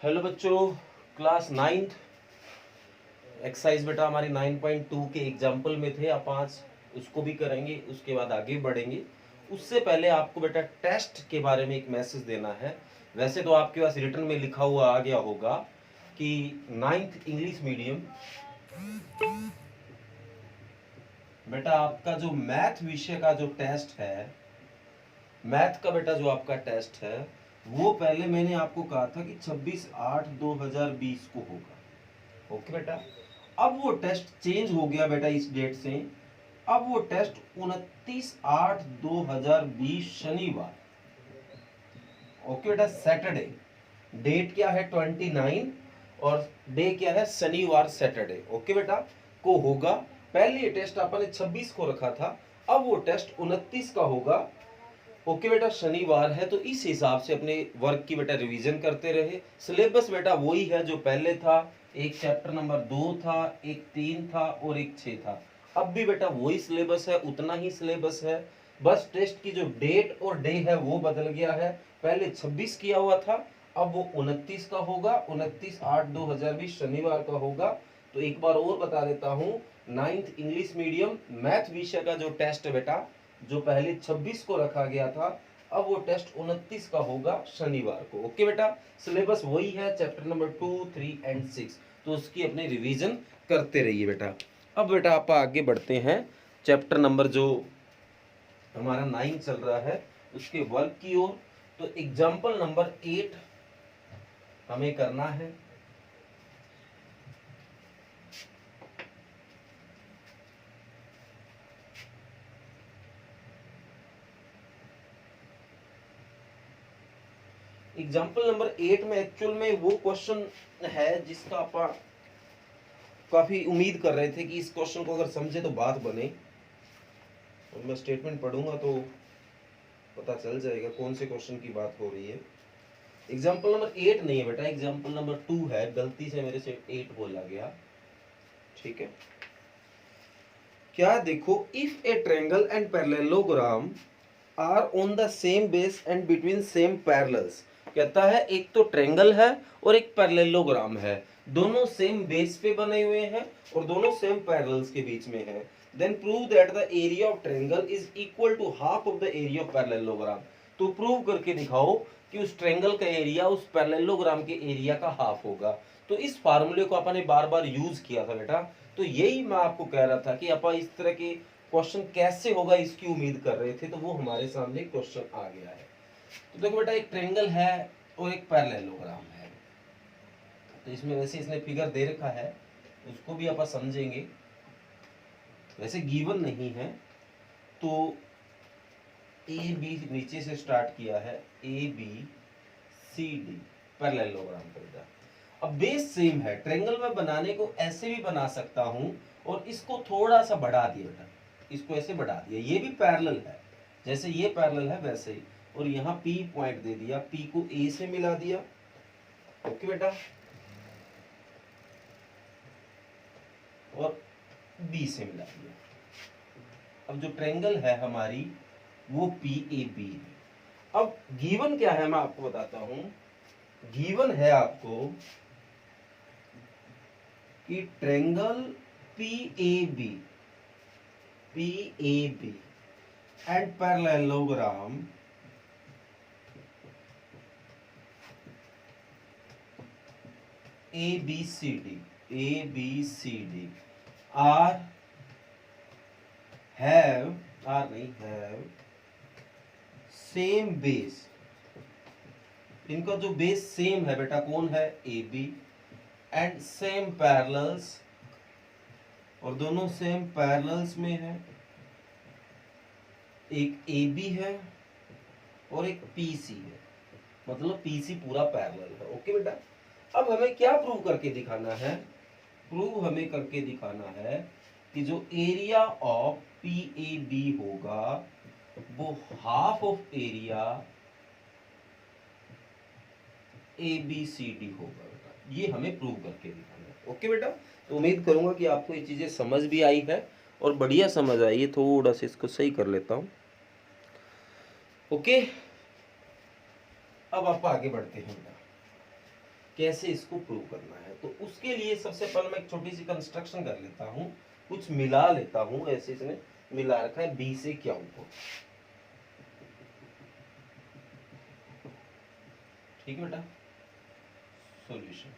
Hello बच्चों, class 9th exercise बेटा हमारी 9.2 के एग्जाम्पल में थे। आप आज उसको भी करेंगे, उसके बाद आगे बढ़ेंगे। उससे पहले आपको बेटा टेस्ट के बारे में एक मैसेज देना है। वैसे तो आपके पास रिटर्न में लिखा हुआ आ गया होगा कि 9th इंग्लिश मीडियम बेटा आपका जो मैथ विषय का जो टेस्ट है, मैथ का बेटा जो आपका टेस्ट है वो पहले मैंने आपको कहा था कि 26/8/2020 को होगा। ओके बेटा, अब वो टेस्ट चेंज हो गया बेटा इस डेट से। अब वो टेस्ट 29/8/2020 शनिवार, ओके बेटा, सैटरडे। डेट क्या है 29 और डे क्या है शनिवार, सैटरडे। ओके बेटा को होगा। पहले टेस्ट आपने 26 को रखा था, अब वो टेस्ट 29 का होगा। ओके बेटा, शनिवार है तो इस हिसाब से अपने वर्क की बेटा रिवीजन करते रहे। सिलेबस बेटा वही है जो पहले था। एक चैप्टर नंबर 2 था, एक 3 था और एक 6 था। अब भी बेटा वही सिलेबस है, उतना ही सिलेबस है। बस टेस्ट की जो डेट और डे है वो बदल गया है। पहले 26 किया हुआ था, अब वो 29 का होगा। 29/8/2020 शनिवार का होगा। तो एक बार और बता देता हूँ, 9th इंग्लिश मीडियम मैथ विषय का जो टेस्ट है बेटा, जो पहले 26 को रखा गया था, अब वो टेस्ट 29 का होगा शनिवार को। ओके बेटा, सिलेबस वही है, चैप्टर नंबर 2, 3 एंड 6। तो उसकी अपनी रिवीजन करते रहिए बेटा। अब बेटा आप आगे बढ़ते हैं चैप्टर नंबर जो हमारा 9 चल रहा है उसके वर्क की ओर। तो एग्जाम्पल नंबर 8 हमें करना है। एग्जाम्पल नंबर 8 में एक्चुअल में वो क्वेश्चन है जिसका आप काफी उम्मीद कर रहे थे कि इस क्वेश्चन को अगर समझे तो बात बने। और मैं स्टेटमेंट पढ़ूंगा तो पता चल जाएगा कौन से क्वेश्चन की बात हो रही है। एग्जाम्पल नंबर 8 नहीं है बेटा, एग्जाम्पल नंबर 2 है। गलती से मेरे से 8 बोला गया, ठीक है। क्या देखो, if a triangle and parallelogram are on the same base and between same parallels. कहता है एक तो ट्रायंगल है और एक पैरेललोग्राम है, दोनों सेम बेस पे बने हुए हैं और दोनों सेम पैरेलल्स के बीच में है। Then prove that the area of triangle is equal to half of the area of parallelogram. तो प्रूव करके दिखाओ कि उस ट्रायंगल का एरिया उस पैरेललोग्राम के एरिया का हाफ होगा। तो इस फार्मूले को अपन ने बार बार यूज किया था बेटा। तो यही मैं आपको कह रहा था कि अपन इस तरह के क्वेश्चन कैसे होगा इसकी उम्मीद कर रहे थे, तो वो हमारे सामने क्वेश्चन आ गया है। तो देखो बेटा, एक ट्रायंगल है और एक पैरेललोग्राम है। तो इसमें वैसे इसने फिगर दे रखा है, उसको भी अपन समझेंगे। वैसे गिवन नहीं है। तो ए बी नीचे से स्टार्ट किया है, A B C D parallelogram का बेटा। अब बेस सेम है, ट्रायंगल में बनाने को ऐसे भी बना सकता हूं और इसको थोड़ा सा बढ़ा दिया बेटा, इसको ऐसे बढ़ा दिया, ये भी पैरेलल है, जैसे ये पैरेलल है वैसे ही। और यहाँ P पॉइंट दे दिया, P को A से मिला दिया। ओके बेटा, और B से मिला दिया। अब जो ट्रायंगल है हमारी वो PAB है। अब गिवन क्या है मैं आपको बताता हूं। गिवन है आपको कि triangle PAB and parallelogram ABCD are have same base। इनका जो बेस सेम है बेटा, कौन है AB, एंड सेम पैरेलल्स, और दोनों सेम पैरेलल्स में है। एक AB है और एक PC है, मतलब PC पूरा पैरेलल है। ओके बेटा, अब हमें क्या प्रूव करके दिखाना है। प्रूव हमें करके दिखाना है कि जो एरिया ऑफ PAB होगा वो हाफ ऑफ एरिया ABCD होगा बेटा। ये हमें प्रूव करके दिखाना है। ओके बेटा, तो उम्मीद करूंगा कि आपको ये चीजें समझ भी आई है और बढ़िया समझ आई है। थोड़ा सा इसको सही कर लेता हूं। ओके, अब आप आगे बढ़ते हैं बेटा। कैसे इसको प्रूव करना है। तो उसके लिए सबसे पहले मैं एक छोटी सी कंस्ट्रक्शन कर लेता हूँ, कुछ मिला लेता हूँ। ऐसे इसने मिला रखा है बी से क्यू को, ठीक है बेटा। Solution,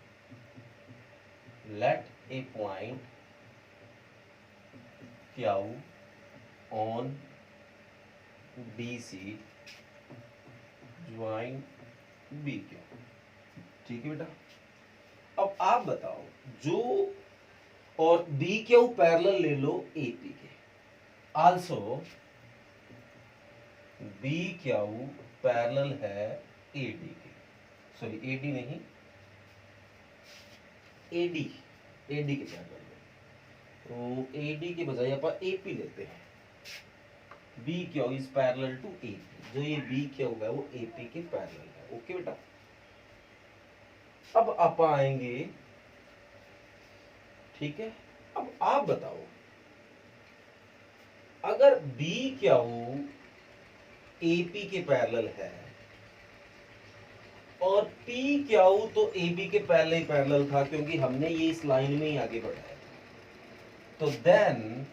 let a point Q on B C join B Q, ठीक है बेटा। अब आप बताओ, जो और बी क्यू पैरेलल ले लो ए पी के, आल्सो बी क्यू पैरेलल है ए डी के, सॉरी ए डी नहीं, ए डी के पैरेलल है। तो ए डी के बजाय अपन ए पी लेते हैं। B Q is parallel to A P, जो ये बी क्यू है वो ए पी के पैरेलल है। ओके बेटा। अब आप आएंगे, ठीक है। अब आप बताओ, अगर बी क्यू ए पी के पैरेलल है और पी क्यू तो ए बी के पहले ही पैरेलल था, क्योंकि हमने ये इस लाइन में ही आगे बढ़ाया, तो देन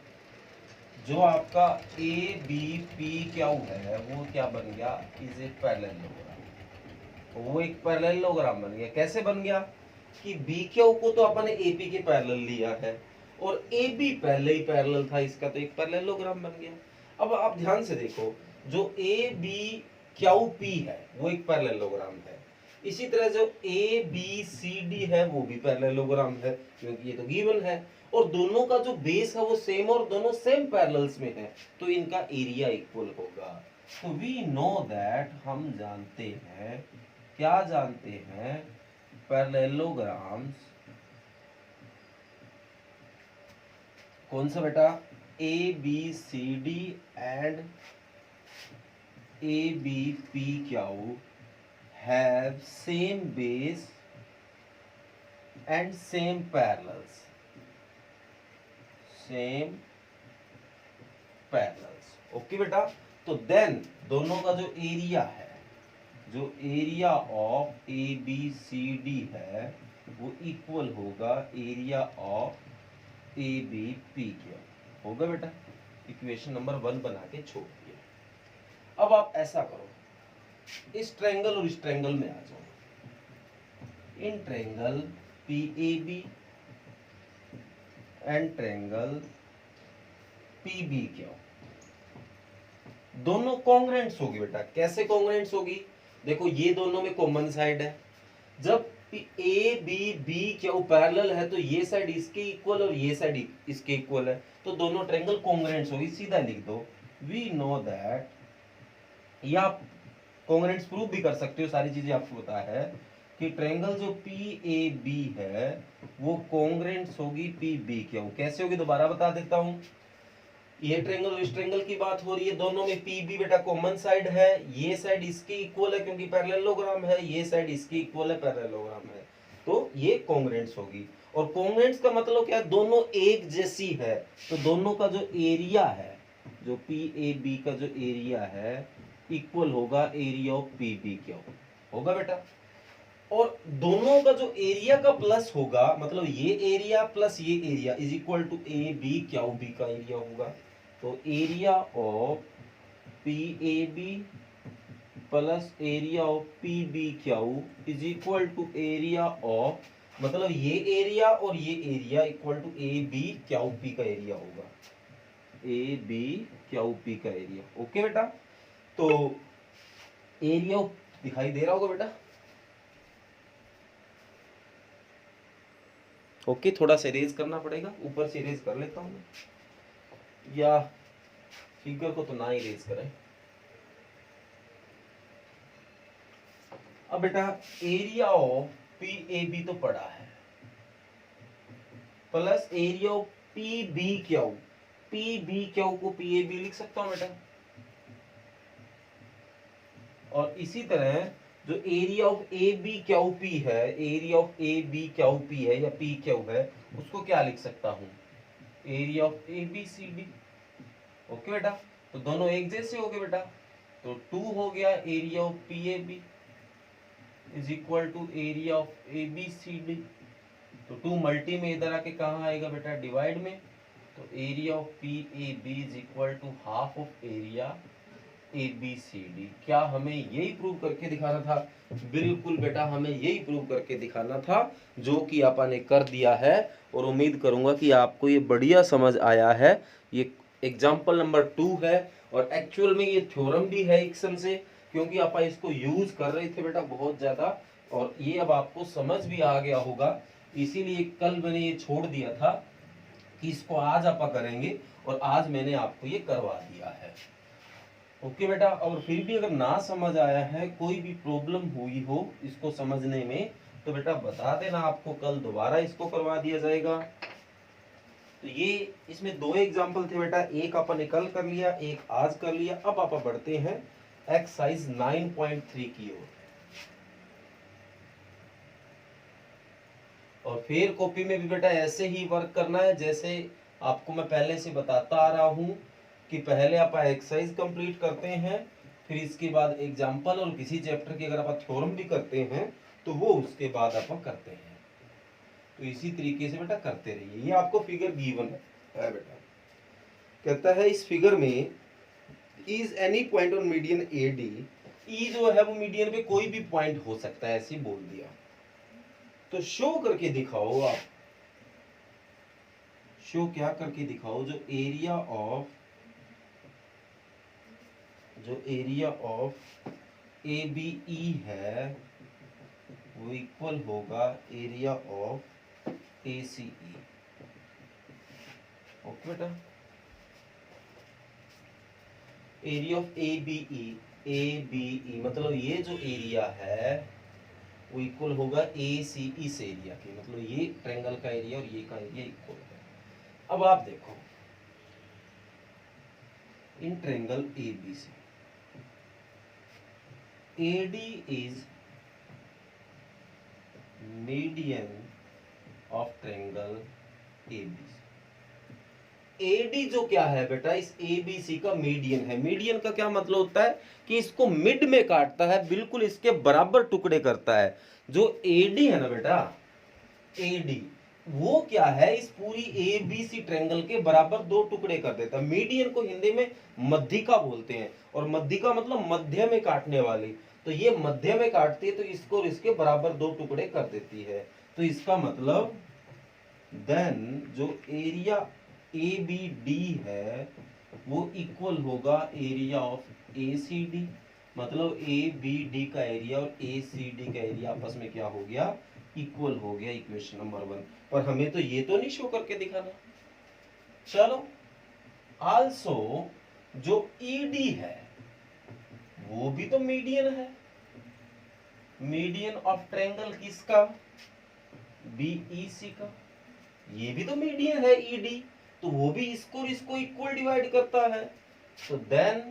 जो आपका ए बी पी क्यू है वो क्या बन गया, इज ए पैरेललोग्राम। वो एक पैरेललोग्राम बन गया। कैसे बन गया कि बी क्यू को तो अपन ने ए पी के पैरेलल लिया है और ए बी पहले ही पैरेलल था इसका, तो एक पैरेललोग्राम बन गया। अब आप ध्यान से देखो, जो ए बी क्यू पी है वो एक पैरेललोग्राम है। इसी तरह जो ए बी सी डी है वो भी पैरेललोग्राम है, क्योंकि ये तो गिवन है। और दोनों का जो बेस है वो सेम और दोनों सेम पैरेलल्स में है, तो इनका एरिया इक्वल होगा। तो वी नो दैट, हम जानते हैं, क्या जानते हैं, पैरेललोग्राम्स कौन सा बेटा, A B C D and A B P Q have same base and same parallels, same parallels. Okay बेटा। तो देन दोनों का जो एरिया है, जो area of A B C D है वो इक्वल होगा area of A B P Q, होगा बेटा। इक्वेशन नंबर 1 बना के छोड़ दिया। अब आप ऐसा करो, इस ट्रायंगल और इस ट्रायंगल में आ जाओ। In triangle P A B and triangle P B Q, दोनों कॉन्ग्रुएंट्स होगी बेटा। कैसे कॉन्ग्रुएंट्स होगी, देखो ये दोनों में कॉमन साइड है। जब A B B Q parallel है तो ये साइड इसके इक्वल और ये साइड इसके इक्वल है, तो दोनों ट्रायंगल कॉन्ग्रुएंट्स होगी। सीधा लिख दो, वी नो दैट, या आप कॉन्ग्रुएंट्स प्रूव भी कर सकते हो, सारी चीजें आपको पता है कि ट्रायंगल जो पी ए बी है वो कॉन्ग्रुएंट्स होगी पी बी क्यू। कैसे होगी दोबारा बता देता हूं। ये ट्रायंगल और इस ट्रायंगल की बात हो रही है, दोनों में पी बी बेटा कॉमन साइड है। ये साइड इसके इक्वल है क्योंकि पैरेललोग्राम है, ये साइड इसके इक्वल है, पैरेललोग्राम है, तो ये कॉन्ग्रुएंट्स होगी। और कॉन्ग्रुएंट्स का मतलब क्या है, दोनों एक जैसी है, तो दोनों का जो एरिया है, जो पी ए बी का जो एरिया है इक्वल होगा area of P B Q, होगा बेटा। और दोनों का जो एरिया का प्लस होगा, मतलब ये एरिया प्लस ये area is equal to A B Q B का एरिया होगा। तो area of P A B plus area of P B Q is equal to area of, मतलब ये एरिया और ये area equal to A B Q P का area होगा, A B Q P का एरिया। ओके बेटा। तो area दिखाई दे रहा होगा बेटा। ओके, थोड़ा सा इरेज करना पड़ेगा, ऊपर से इरेज कर लेता हूं मैं, या फिगर को तो ना इरेज करें। अब बेटा area of P A B तो पड़ा है, plus area of P B Q, P B Q को पी ए बी लिख सकता हूं बेटा। और इसी तरह जो area of A B Q P है, area of A B Q P है या पी क्यू है, उसको क्या लिख सकता हूं, area of A B C D. Okay बेटा। तो दोनों एक जैसे हो गए बेटा, तो 2 हो गया area of P A B is equal to area of A B C D. तो 2 मल्टी में इधर आके कहाँ आएगा बेटा, डिवाइड में। तो area of P A B is equal to half of area A B C D. क्या हमें यही प्रूव करके दिखाना था? बिल्कुल बेटा, हमें यही प्रूव करके दिखाना था, जो कि आपा ने कर दिया है। और उम्मीद करूंगा कि आपको ये बढ़िया समझ आया है। ये एग्जाम्पल नंबर 2 है और एक्चुअल में ये थ्योरम भी है एक सम से, क्योंकि आप इसको यूज कर रहे थे बेटा बहुत ज्यादा, और ये अब आपको समझ भी आ गया होगा। इसीलिए कल मैंने ये छोड़ दिया था कि इसको आज आप करेंगे, और आज मैंने आपको ये करवा दिया है। ओके बेटा, और फिर भी अगर ना समझ आया है, कोई भी प्रॉब्लम हुई हो इसको समझने में, तो बेटा बता देना, आपको कल दोबारा इसको करवा दिया जाएगा। तो ये इसमें 2 एग्जाम्पल थे बेटा, एक अपन कल कर लिया, एक आज कर लिया। अब आप बढ़ते हैं एक्सरसाइज 9.3 की ओर। और फिर कॉपी में भी बेटा ऐसे ही वर्क करना है, जैसे आपको मैं पहले से बताता आ रहा हूं कि पहले आप एक्सरसाइज कंप्लीट करते हैं, फिर इसके बाद एग्जाम्पल, और किसी चैप्टर की अगर आप थ्योरम भी करते हैं तो वो उसके बाद आप करते हैं। तो इसी तरीके से बेटा करते रहिए। ये आपको फिगर गिवन है बेटा, कहता है इस फिगर में is any point on median A D. E जो है वो मीडियन पे कोई भी पॉइंट हो सकता है, ऐसे बोल दिया। तो शो करके दिखाओ आप, शो क्या करके दिखाओ, जो area of A B E है वो इक्वल होगा area of A C E. Okay बेटा, area of A B E मतलब ये जो एरिया है वो इक्वल होगा ए सी इस एरिया के, मतलब ये ट्रायंगल का एरिया और ये का एरिया इक्वल है। अब आप देखो, इन triangle A B C AD is median of triangle ABC। AD जो क्या है बेटा, इस ABC का मीडियन है। मीडियन का क्या मतलब होता है कि इसको मिड में काटता है, बिल्कुल इसके बराबर टुकड़े करता है। जो AD है ना बेटा, AD वो क्या है, इस पूरी ABC ट्रायंगल के बराबर 2 टुकड़े कर देता है। मीडियन को हिंदी में मध्यिका बोलते हैं, और मध्यिका मतलब मध्य में काटने वाली। तो ये मध्य में काटती है, तो इसको और इसके बराबर 2 टुकड़े कर देती है। तो इसका मतलब देन जो एरिया ABD है वो इक्वल होगा एरिया ऑफ ACD। मतलब ABD का एरिया और ACD का एरिया आपस में क्या हो गया, इक्वल हो गया। Equation number 1। पर हमें तो ये तो नहीं शो करके दिखाना। चलो, आल्सो जो ED है वो भी तो मीडियन है। मीडियन ऑफ ट्रायंगल किसका, BEC का। ये भी तो मीडियन है ED, तो वो भी इसको और इसको इक्वल डिवाइड करता है। तो देन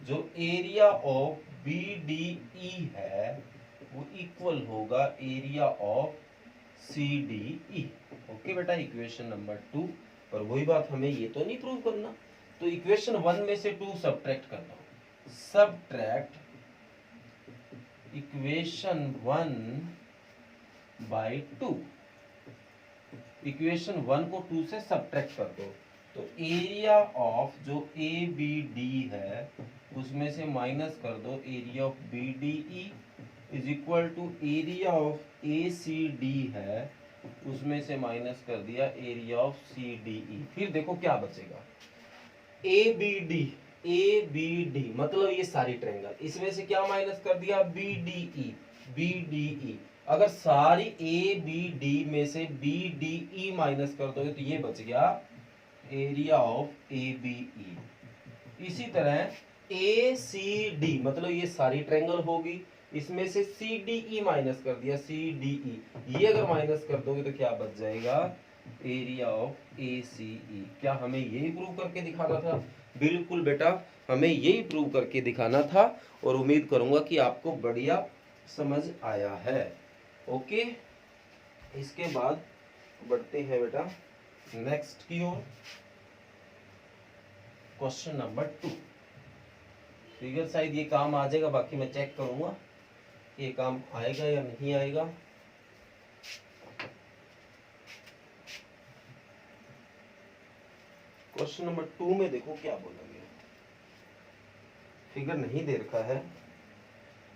जो एरिया ऑफ BDE है वो इक्वल होगा एरिया ऑफ CDE। ओके बेटा, इक्वेशन नंबर 2। और वही बात, हमें ये तो नहीं प्रूव करना। तो इक्वेशन 1 में से 2 सब्ट्रैक्ट करना। Subtract equation 1 by 2। इक्वेशन 1 को 2 से सब्ट्रैक्ट कर दो, तो एरिया ऑफ जो ABD है उसमें से माइनस कर दो area of BDE is equal to area of ACD है उसमें से माइनस कर दिया एरिया ऑफ CDE। फिर देखो क्या बचेगा, ABD मतलब ये सारी ट्रायंगल, इसमें से क्या माइनस कर दिया, BDE। अगर सारी ABD में से BDE माइनस कर दोगे तो ये बच गया एरिया ऑफ ABE। इसी तरह ACD मतलब ये सारी ट्रायंगल होगी, इसमें से CDE माइनस कर दिया, CDE ये अगर माइनस कर दोगे तो क्या बच जाएगा, एरिया ऑफ ACE। क्या हमें यही प्रूव करके दिखाना था? बिल्कुल बेटा, हमें यही प्रूव करके दिखाना था, और उम्मीद करूंगा कि आपको बढ़िया समझ आया है। ओके, इसके बाद बढ़ते हैं बेटा नेक्स्ट की ओर। Question number 2। फिगर शायद ये काम आ जाएगा, बाकी मैं चेक करूंगा। ये काम आएगा या नहीं आएगा। क्वेश्चन नंबर 2 में देखो क्या बोला गया, फिगर नहीं दे रखा है।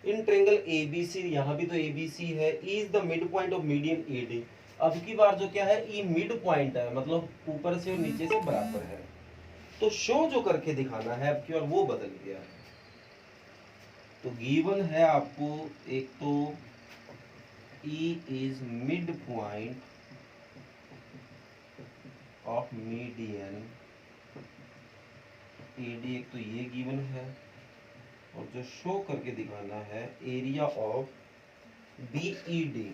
इन ट्रेंगल एबीसी, यहाँ भी तो एबीसी है, E is the midpoint of median AD. अब की बार जो क्या है, ई मिड पॉइंट है, मतलब ऊपर से और नीचे से बराबर है। तो शो जो करके दिखाना है अब की बार वो बदल गया है। तो गिवन है आपको एक तो E is midpoint of median AD, एक तो ये गिवन है, और जो शो करके दिखाना है एरिया ऑफ बीईडी।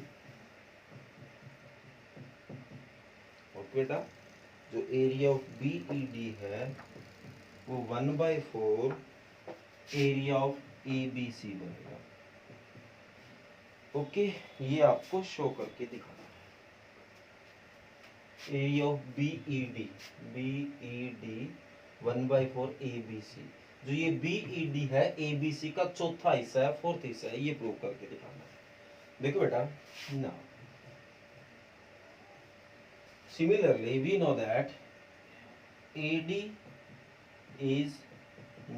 ओके बेटा, जो एरिया ऑफ बीईडी है वो 1/4 एरिया ऑफ एबीसी बनेगा। ओके, ये आपको शो करके दिखाना है। Area of B.Ed 1/4 ABC. जो ये बीईडी है एबीसी का चौथा हिस्सा है, फोर्थ हिस्सा है, ये प्रूव करके दिखाना है। देखो बेटा ना, similarly we know that AD is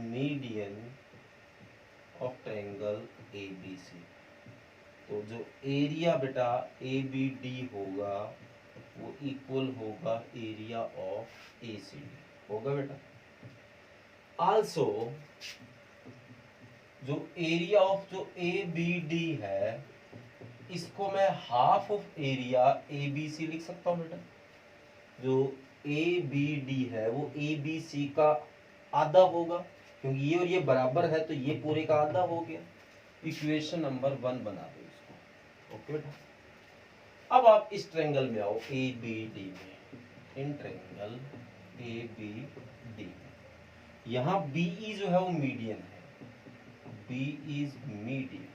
median of triangle ABC। तो जो एरिया बेटा ABD होगा वो इक्वल होगा एरिया ऑफ ACD होगा बेटा। आल्सो जो एरिया ऑफ जो ABD है इसको मैं हाफ ऑफ एरिया ABC लिख सकता हूं बेटा। जो ABD है वो ABC का आधा होगा, क्योंकि ये और ये बराबर है तो ये पूरे का आधा हो गया। इक्वेशन नंबर 1 बना दो इसको। ओके बेटा, अब आप इस ट्रायंगल में आओ ABD में, इन ट्रायंगल ABD यहाँ BE जो है वो मीडियन है, B इज मीडियन,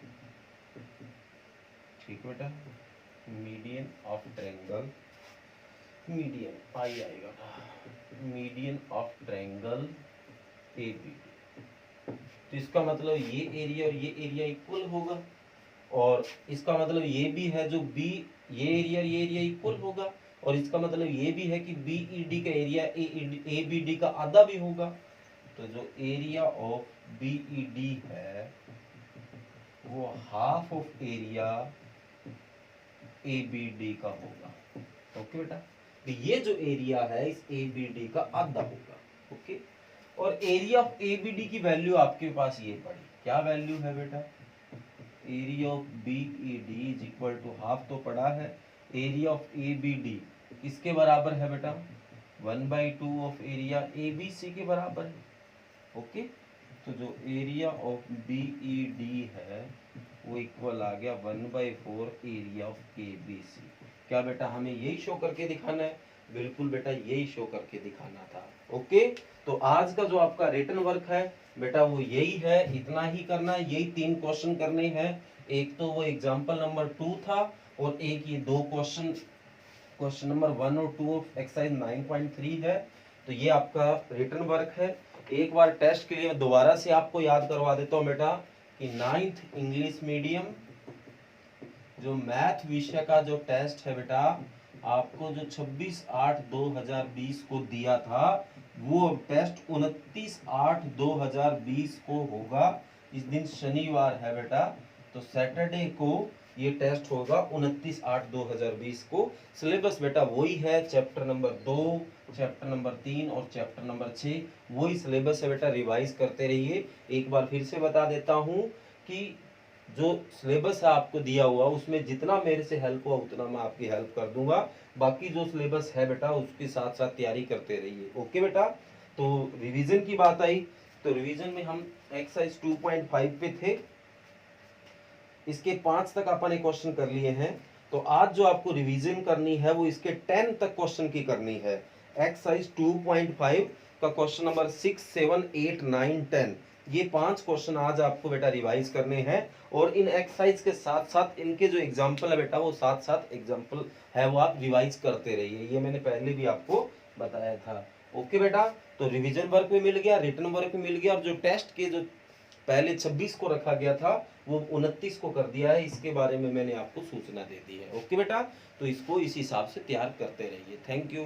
ठीक बेटा, मीडियन ऑफ ट्रायंगल, मीडियन आई आएगा, मीडियन ऑफ ट्रायंगल ABD। तो इसका मतलब ये एरिया और ये एरिया इक्वल होगा, और इसका मतलब ये भी है जो B, ये एरिया और ये एरिया इक्वल होगा, और इसका मतलब ये भी है कि BED का एरिया ABD का आधा भी होगा। तो जो एरिया ऑफ BED है वो हाफ ऑफ एरिया ABD का होगा। ओके बेटा, तो ये जो एरिया है इस ABD का आधा होगा। ओके, और एरिया ऑफ ABD की वैल्यू आपके पास ये पड़ी, क्या वैल्यू है बेटा, area of BED is equal to half तो पड़ा है, एरिया ऑफ ABD किसके बराबर है बेटा, 1/2 ऑफ एरिया ABC के बराबर है। ओके, तो जो एरिया ऑफ BED है वो इक्वल आ गया 1/4 एरिया ऑफ ABC। क्या बेटा हमें यही शो करके दिखाना है? बिल्कुल बेटा, यही शो करके दिखाना था। ओके, तो आज का जो आपका रिटन वर्क है बेटा वो यही है, इतना ही करना है, यही 3 क्वेश्चन करने हैं। एक तो वो एग्जांपल नंबर 2 था, और एक ये 2 क्वेश्चन नंबर 1 और 2 ऑफ एक्सरसाइज 9.3 है। तो ये आपका रिटन वर्क है। एक बार टेस्ट के लिए दोबारा से आपको याद करवा देता हूँ बेटा कि 9th इंग्लिश मीडियम जो मैथ विषय का जो टेस्ट है बेटा, आपको जो 26/8/2020 को दिया था वो टेस्ट 29/8/2020 को होगा। इस दिन शनिवार है बेटा, तो सैटरडे को ये टेस्ट होगा 29/8/2020 को। सिलेबस बेटा वही है, चैप्टर नंबर 2, चैप्टर नंबर 3 और चैप्टर नंबर 6 वही सिलेबस है बेटा, रिवाइज करते रहिए। एक बार फिर से बता देता हूँ कि जो सिलेबस है आपको दिया हुआ उसमें जितना मेरे से हेल्प हुआ उतना मैं आपकी हेल्प कर दूंगा। बाकी जो सिलेबस है बेटा उसके साथ साथ तैयारी करते रहिए। ओके बेटा, तो रिवीजन की बात आई तो रिवीजन में हम एक्सरसाइज 2.5 पे थे, इसके 5 तक अपन ने क्वेश्चन कर लिए हैं। तो आज जो आपको रिवीजन करनी है वो इसके 10 तक क्वेश्चन की करनी है। एक्सरसाइज 2.5 का क्वेश्चन नंबर 6, 7, 8, 9, 10 ये 5 क्वेश्चन आज आपको बेटा रिवाइज करने हैं। और इन एक्सरसाइज के साथ साथ इनके जो एग्जाम्पल है बेटा वो साथ साथ एग्जाम्पल है वो आप रिवाइज करते रहिए, ये मैंने पहले भी आपको बताया था। ओके बेटा, तो रिवीजन वर्क भी मिल गया, रिटन वर्क भी मिल गया, और जो टेस्ट के जो पहले 26 को रखा गया था, वो 29 को कर दिया है, इसके बारे में मैंने आपको सूचना दे दी है। ओके बेटा, तो इसको इस हिसाब से तैयार करते रहिए। Thank you.